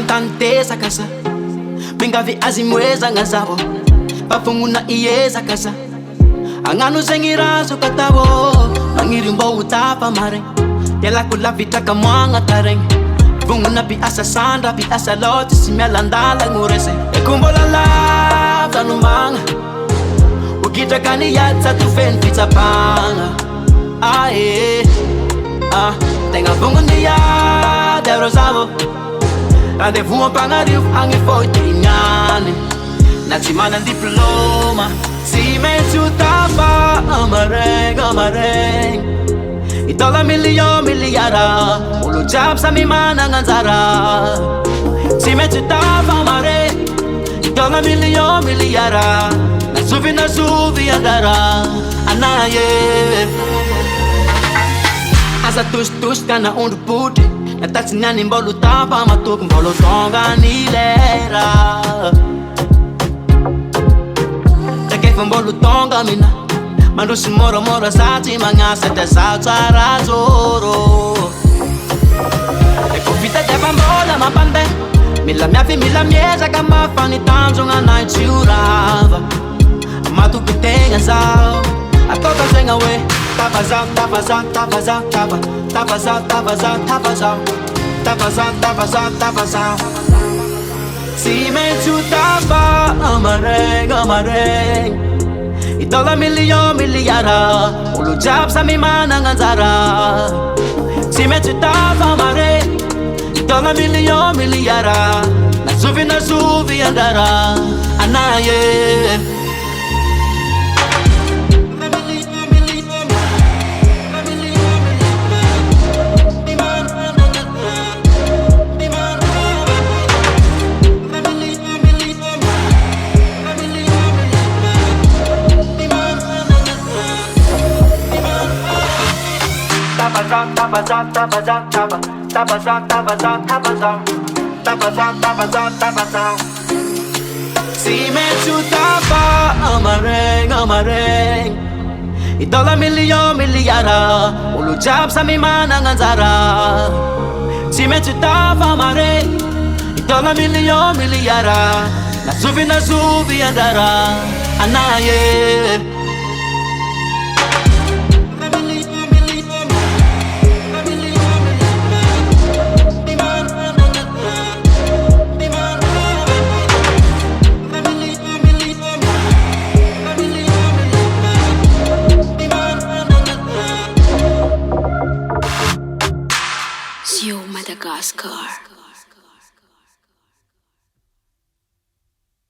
Tantesa kasa Bingavi azimweza ngazavo Pafunguna iyeza kasa Anganu zengirazo katabo Mangirimbo utapa mare Yala kula vitaka mwanga tareng Bunguna pi asa sandra pi asa loti Simialandala ngurese Ekumbola la tanumanga Ukita kani yatsa tufen pizza panga Ae Tenga bunguni ya de rosavo Rendezvous en Pangariv, hangi foi trignane Nazimana diploma Si me ciutava amareng Itola miliara Ulu jab sa mi mana nganzara Si me ciutava amareng Itola miliara Nasuvi andara Anaye Asa tus kana undu puti Natatsinyani mbolu tapa matuku mbolu tonga nilera Takefu mbolu tonga mina Mandusi moro sati mangasa te salsa zoro Ekufita te bambola mapande Mila miafi mila mieza kama fani tanzo nga naichiurava Matuku tenga sao Akota zenga we Tapazao Si me ciutava amareng Itola miliara Ulu jab sa mi mana nganzara Si me ciutava amareng Itola miliara Nasuvi andara Anaye Tapazao Si me ciutava amareng Itola miliara Ulu jab sa mi mana nganzara Si me ciutava amareng Itola miliara Nasuvi andara Anaye Yo, Madagascar.